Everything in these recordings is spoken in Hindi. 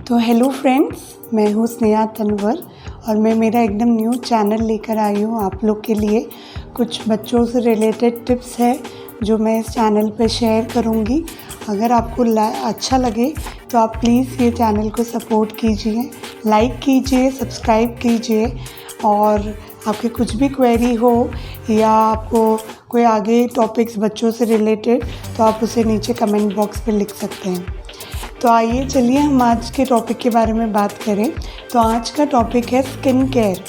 तो हेलो फ्रेंड्स, मैं हूँ स्नेहा तनवर और मैं मेरा एकदम न्यू चैनल लेकर आई हूँ आप लोग के लिए। कुछ बच्चों से रिलेटेड टिप्स है जो मैं इस चैनल पर शेयर करूँगी। अगर आपको अच्छा लगे तो आप प्लीज़ ये चैनल को सपोर्ट कीजिए, लाइक कीजिए, सब्सक्राइब कीजिए। और आपकी कुछ भी क्वेरी हो या आपको कोई आगे टॉपिक्स बच्चों से रिलेटेड तो आप उसे नीचे कमेंट बॉक्स पे लिख सकते हैं। तो आइए चलिए हम आज के टॉपिक के बारे में बात करें। तो आज का टॉपिक है स्किन केयर।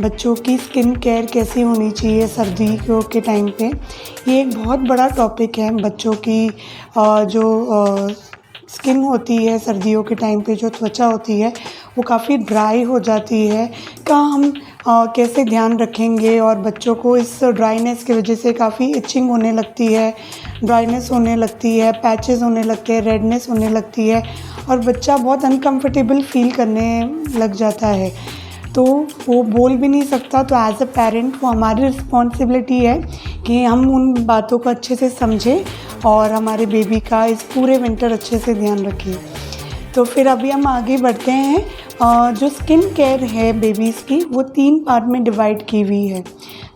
बच्चों की स्किन केयर कैसी होनी चाहिए सर्दियों के टाइम पे। ये एक बहुत बड़ा टॉपिक है। बच्चों की जो स्किन होती है सर्दियों के टाइम पे, जो त्वचा होती है वो काफ़ी ड्राई हो जाती है। का हम कैसे ध्यान रखेंगे। और बच्चों को इस ड्राइनेस की वजह से काफ़ी इचिंग होने लगती है, ड्राइनेस होने लगती है, पैचेस होने लगते हैं, रेडनेस होने लगती है और बच्चा बहुत अनकंफर्टेबल फील करने लग जाता है। तो वो बोल भी नहीं सकता। तो एज अ पेरेंट वो हमारी रिस्पॉन्सिबिलिटी है कि हम उन बातों को अच्छे से समझें और हमारे बेबी का इस पूरे विंटर अच्छे से ध्यान रखें। तो फिर अभी हम आगे बढ़ते हैं। जो स्किन केयर है बेबीज़ की वो 3 पार्ट में डिवाइड की हुई है।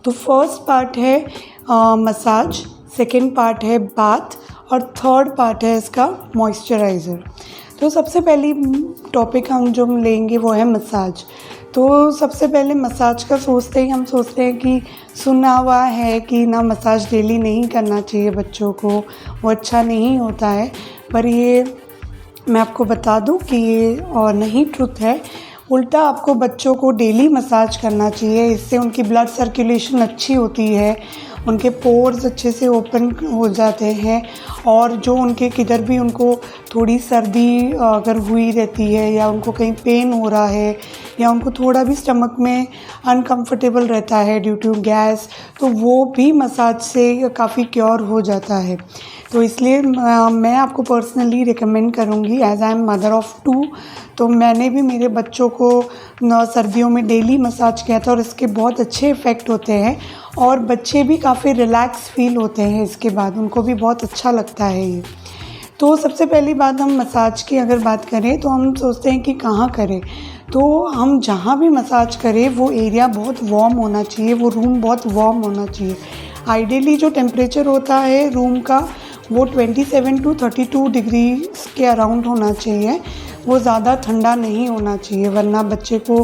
तो फर्स्ट पार्ट है मसाज, सेकेंड पार्ट है बाथ और थर्ड पार्ट है इसका मॉइस्चराइज़र। तो सबसे पहली टॉपिक हम जो लेंगे वो है मसाज। तो सबसे पहले मसाज का सोचते ही हम सोचते हैं कि सुना हुआ है कि ना मसाज डेली नहीं करना चाहिए बच्चों को, वो अच्छा नहीं होता है। पर ये मैं आपको बता दूं कि ये और नहीं ट्रुथ है। उल्टा आपको बच्चों को डेली मसाज करना चाहिए। इससे उनकी ब्लड सर्कुलेशन अच्छी होती है, उनके पोर्स अच्छे से ओपन हो जाते हैं और जो उनके किधर भी उनको थोड़ी सर्दी अगर हुई रहती है या उनको कहीं पेन हो रहा है या उनको थोड़ा भी स्टमक में अनकंफर्टेबल रहता है ड्यू टू गैस, तो वो भी मसाज से काफ़ी क्योर हो जाता है। तो इसलिए मैं आपको पर्सनली रिकमेंड करूँगी, as I am mother of 2। तो मैंने भी मेरे बच्चों को सर्दियों में डेली मसाज किया था और इसके बहुत अच्छे इफ़ेक्ट होते हैं और बच्चे भी काफ़ी रिलैक्स फील होते हैं इसके बाद, उनको भी बहुत अच्छा लगता है ये। तो सबसे पहली बात हम मसाज की अगर बात करें तो हम सोचते हैं कि कहाँ करें। तो हम जहाँ भी मसाज करें वो एरिया बहुत वार्म होना चाहिए, वो रूम बहुत वार्म होना चाहिए। आइडियली जो टेम्परेचर होता है रूम का वो 27 to 32 डिग्री के अराउंड होना चाहिए। वो ज़्यादा ठंडा नहीं होना चाहिए वरना बच्चे को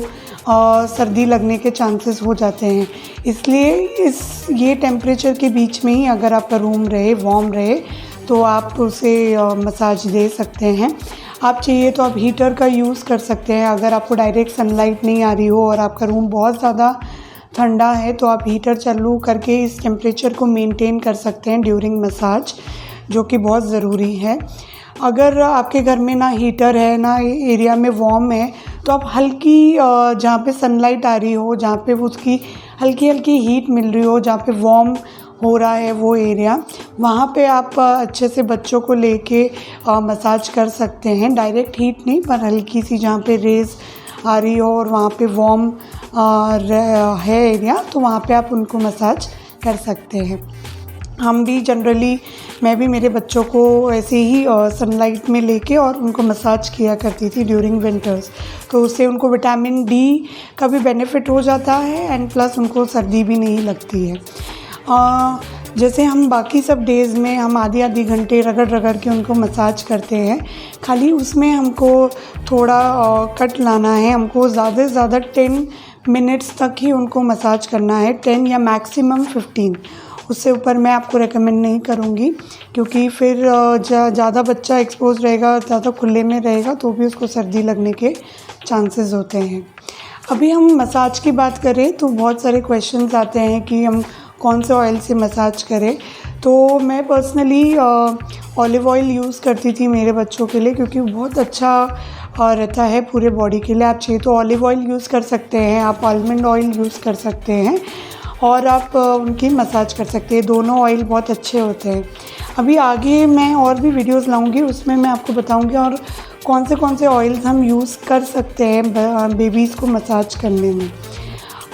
सर्दी लगने के चांसेस हो जाते हैं। इसलिए ये टेम्परेचर के बीच में ही अगर आपका रूम रहे, वार्म रहे, तो आप उसे मसाज दे सकते हैं। आप चाहिए तो आप हीटर का यूज़ कर सकते हैं। अगर आपको डायरेक्ट सनलाइट नहीं आ रही हो और आपका रूम बहुत ज़्यादा ठंडा है तो आप हीटर चालू करके इस टेम्परेचर को मेंटेन कर सकते हैं ड्यूरिंग मसाज, जो कि बहुत ज़रूरी है। अगर आपके घर में ना हीटर है ना एरिया में वार्म है तो आप हल्की जहाँ पे सनलाइट आ रही हो, जहाँ पे उसकी हल्की हल्की हीट मिल रही हो, जहाँ पे वार्म हो रहा है वो एरिया, वहाँ पे आप अच्छे से बच्चों को लेके मसाज कर सकते हैं। डायरेक्ट हीट नहीं, पर हल्की सी जहाँ पे रेज़ आ रही हो और वहाँ पे वार्म है एरिया, तो वहाँ पे आप उनको मसाज कर सकते हैं। हम भी जनरली, मैं भी मेरे बच्चों को ऐसे ही सनलाइट में लेके और उनको मसाज किया करती थी ड्यूरिंग विंटर्स। तो उससे उनको विटामिन डी का भी बेनिफिट हो जाता है एंड प्लस उनको सर्दी भी नहीं लगती है। जैसे हम बाकी सब डेज़ में हम आधी घंटे रगड़ रगड़ के उनको मसाज करते हैं, खाली उसमें हमको थोड़ा कट लाना है। हमको ज़्यादा से ज़्यादा 10 मिनट्स तक ही उनको मसाज करना है, 10 या मैक्सिमम 15। उससे ऊपर मैं आपको रेकमेंड नहीं करूँगी क्योंकि फिर ज़्यादा बच्चा एक्सपोज रहेगा, ज़्यादा खुले में रहेगा तो भी उसको सर्दी लगने के चांसेस होते हैं। अभी हम मसाज की बात करें तो बहुत सारे क्वेश्चंस आते हैं कि हम कौन से ऑयल से मसाज करें। तो मैं पर्सनली ऑलिव ऑयल यूज़ करती थी मेरे बच्चों के लिए क्योंकि बहुत अच्छा रहता है पूरे बॉडी के लिए। आप चाहिए तो ऑलिव ऑयल यूज़ कर सकते हैं, आप आलमंड ऑयल यूज़ कर सकते हैं और आप उनकी मसाज कर सकते हैं। दोनों ऑयल बहुत अच्छे होते हैं। अभी आगे मैं और भी वीडियोस लाऊंगी, उसमें मैं आपको बताऊंगी और कौन से ऑयल्स हम यूज़ कर सकते हैं बेबीज़ को मसाज करने में।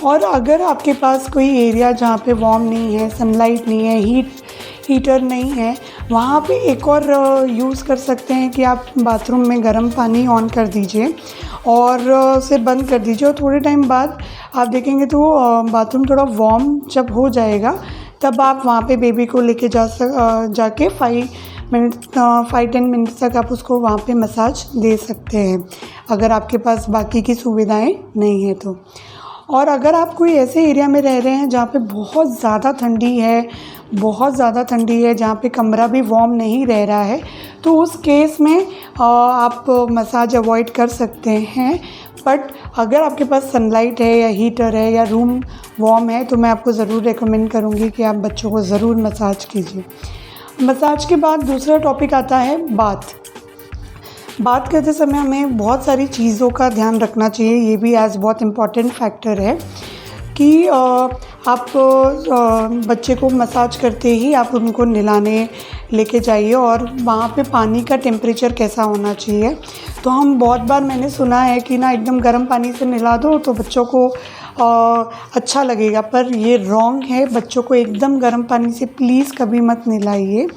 और अगर आपके पास कोई एरिया जहाँ पे वार्म नहीं है, सनलाइट नहीं है, हीटर नहीं है, वहाँ पे एक और यूज़ कर सकते हैं कि आप बाथरूम में गर्म पानी ऑन कर दीजिए और उसे बंद कर दीजिए और थोड़े टाइम बाद आप देखेंगे तो बाथरूम थोड़ा वार्म जब हो जाएगा तब आप वहाँ पे बेबी को लेके जाके 5-10 मिनट तक आप उसको वहाँ पे मसाज दे सकते हैं, अगर आपके पास बाकी की सुविधाएं नहीं है तो। और अगर आप कोई ऐसे एरिया में रह रहे हैं जहाँ पे बहुत ज़्यादा ठंडी है, जहाँ पे कमरा भी वार्म नहीं रह रहा है, तो उस केस में आप मसाज अवॉइड कर सकते हैं। बट अगर आपके पास सनलाइट है या हीटर है या रूम वार्म है तो मैं आपको ज़रूर रेकमेंड करूँगी कि आप बच्चों को ज़रूर मसाज कीजिए। मसाज के बाद दूसरा टॉपिक आता है बात करते समय हमें बहुत सारी चीज़ों का ध्यान रखना चाहिए। ये भी एज बहुत इम्पॉर्टेंट फैक्टर है कि आप बच्चे को मसाज करते ही आप उनको नहलाने लेके जाइए और वहाँ पे पानी का टेम्परेचर कैसा होना चाहिए। तो हम बहुत बार मैंने सुना है कि ना एकदम गर्म पानी से नहला दो तो बच्चों को अच्छा लगेगा, पर ये रॉन्ग है। बच्चों को एकदम गर्म पानी से प्लीज़ कभी मत नहलाइए,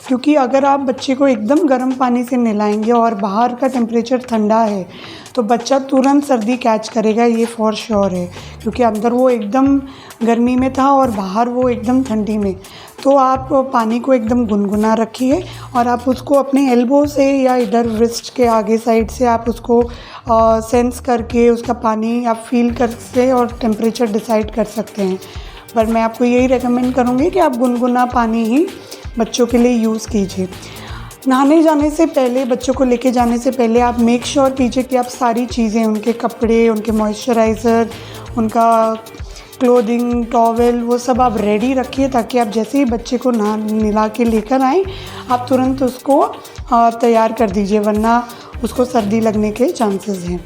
क्योंकि अगर आप बच्चे को एकदम गर्म पानी से नहलाएंगे और बाहर का टेम्परेचर ठंडा है तो बच्चा तुरंत सर्दी कैच करेगा, ये फॉर श्योर है, क्योंकि अंदर वो एकदम गर्मी में था और बाहर वो एकदम ठंडी में। तो आप पानी को एकदम गुनगुना रखिए और आप उसको अपने एल्बो से या इधर रिस्ट के आगे साइड से आप उसको सेंस करके उसका पानी आप फील कर से और टेम्परेचर डिसाइड कर सकते हैं। पर मैं आपको यही रेकमेंड करूँगी कि आप गुनगुना पानी ही बच्चों के लिए यूज़ कीजिए। नहाने जाने से पहले, बच्चों को लेके जाने से पहले आप मेक श्योर कीजिए कि आप सारी चीज़ें, उनके कपड़े, उनके मॉइस्चराइज़र, उनका क्लोथिंग, टॉवेल, वो सब आप रेडी रखिए, ताकि आप जैसे ही बच्चे को नहला के लेकर आएँ आप तुरंत उसको तैयार कर दीजिए, वरना उसको सर्दी लगने के चांसेस हैं।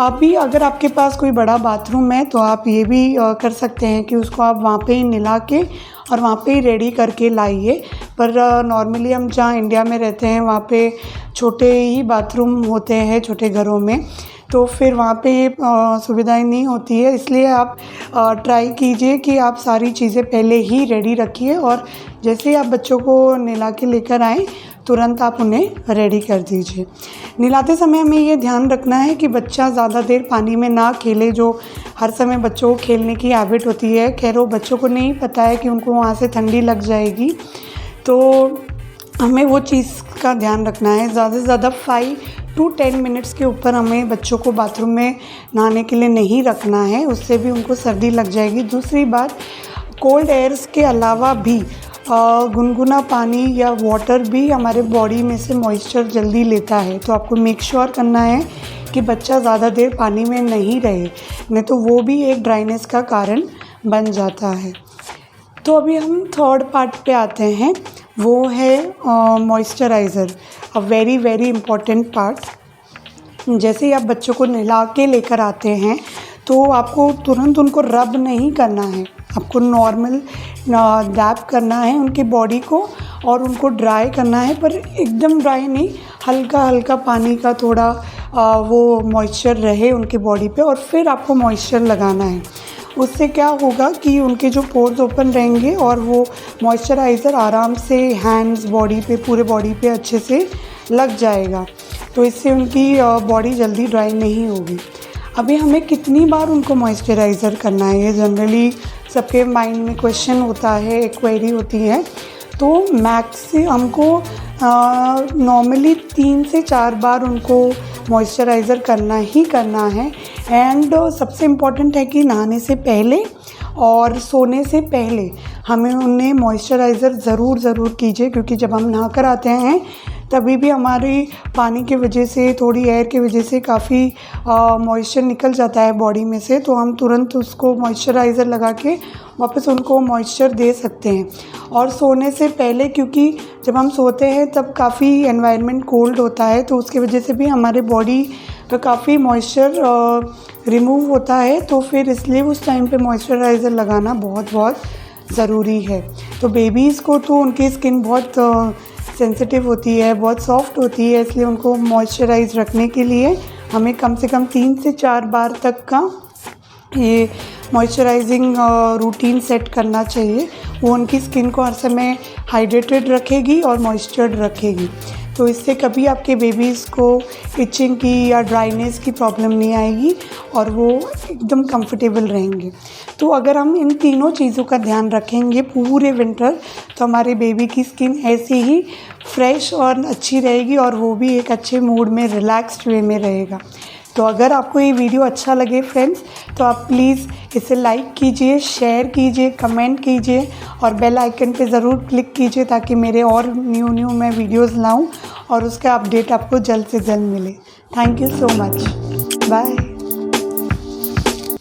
अभी अगर आपके पास कोई बड़ा बाथरूम है तो आप ये भी कर सकते हैं कि उसको आप वहाँ पे ही नहला के और वहाँ पे ही रेडी करके लाइए। पर नॉर्मली हम जहाँ इंडिया में रहते हैं वहाँ पे छोटे ही बाथरूम होते हैं छोटे घरों में, तो फिर वहाँ पे सुविधाएं नहीं होती है। इसलिए आप ट्राई कीजिए कि आप सारी चीज़ें पहले ही रेडी रखिए और जैसे ही आप बच्चों को नहला के लेकर आएँ तुरंत आप उन्हें रेडी कर दीजिए। नहलाते समय हमें ये ध्यान रखना है कि बच्चा ज़्यादा देर पानी में ना खेले, जो हर समय बच्चों को खेलने की हैबिट होती है। खैर वो बच्चों को नहीं पता है कि उनको वहाँ से ठंडी लग जाएगी, तो हमें वो चीज़ का ध्यान रखना है। ज़्यादा से ज़्यादा 5 to 10 मिनट्स के ऊपर हमें बच्चों को बाथरूम में नहाने के लिए नहीं रखना है, उससे भी उनको सर्दी लग जाएगी। दूसरी बात, कोल्ड एयर्स के अलावा भी गुनगुना पानी या वाटर भी हमारे बॉडी में से मॉइस्चर जल्दी लेता है, तो आपको मेक श्योर करना है कि बच्चा ज़्यादा देर पानी में नहीं रहे, नहीं तो वो भी एक ड्राइनेस का कारण बन जाता है। तो अभी हम थर्ड पार्ट पे आते हैं, वो है moisturiser, a very very important part. जैसे ही आप बच्चों को नहला के लेकर आते हैं तो आपको तुरंत उनको रब नहीं करना है, आपको नॉर्मल डैप करना है उनकी बॉडी को और उनको ड्राई करना है, पर एकदम ड्राई नहीं, हल्का हल्का पानी का थोड़ा वो मॉइस्चर रहे उनके बॉडी पे और फिर आपको मॉइस्चर लगाना है। उससे क्या होगा कि उनके जो पोर्स ओपन रहेंगे और वो मॉइस्चराइज़र आराम से हैंड्स, बॉडी पे, पूरे बॉडी पे अच्छे से लग जाएगा, तो इससे उनकी बॉडी जल्दी ड्राई नहीं होगी। अभी हमें कितनी बार उनको मॉइस्चराइज़र करना है, ये जनरली सबके माइंड में क्वेश्चन होता है, एक क्वेरी होती है। तो मैक्स हमको नॉर्मली 3 से 4 बार उनको मॉइस्चराइज़र करना ही करना है। एंड सबसे इम्पॉर्टेंट है कि नहाने से पहले और सोने से पहले हमें उन्हें मॉइस्चराइज़र ज़रूर कीजिए, क्योंकि जब हम नहा कर आते हैं तभी भी हमारी पानी की वजह से, थोड़ी एयर की वजह से काफ़ी मॉइस्चर निकल जाता है बॉडी में से, तो हम तुरंत उसको मॉइस्चराइज़र लगा के वापस उनको मॉइस्चर दे सकते हैं। और सोने से पहले, क्योंकि जब हम सोते हैं तब काफ़ी एनवायरनमेंट कोल्ड होता है, तो उसकी वजह से भी हमारे बॉडी का काफ़ी मॉइस्चर रिमूव होता है, तो फिर इसलिए उस टाइम पे मॉइस्चराइज़र लगाना बहुत ज़रूरी है। तो बेबीज़ को तो उनकी स्किन बहुत सेंसिटिव होती है, बहुत सॉफ्ट होती है, इसलिए उनको मॉइस्चराइज रखने के लिए हमें कम से कम 3 से 4 बार तक का ये मॉइस्चराइजिंग रूटीन सेट करना चाहिए। वो उनकी स्किन को हर समय हाइड्रेटेड रखेगी और मॉइस्चर्ड रखेगी। तो इससे कभी आपके बेबीज़ को इचिंग की या ड्राइनेस की प्रॉब्लम नहीं आएगी और वो एकदम कंफर्टेबल रहेंगे। तो अगर हम इन तीनों चीज़ों का ध्यान रखेंगे पूरे विंटर, तो हमारे बेबी की स्किन ऐसे ही फ्रेश और अच्छी रहेगी और वो भी एक अच्छे मूड में रिलैक्स्ड वे में रहेगा। तो अगर आपको ये वीडियो अच्छा लगे फ्रेंड्स, तो आप प्लीज़ इसे लाइक कीजिए, शेयर कीजिए, कमेंट कीजिए और बेल आइकन पे ज़रूर क्लिक कीजिए ताकि मेरे और न्यू मैं वीडियोज़ लाऊं और उसका अपडेट आपको जल्द से जल्द मिले। Thank you so much. Bye.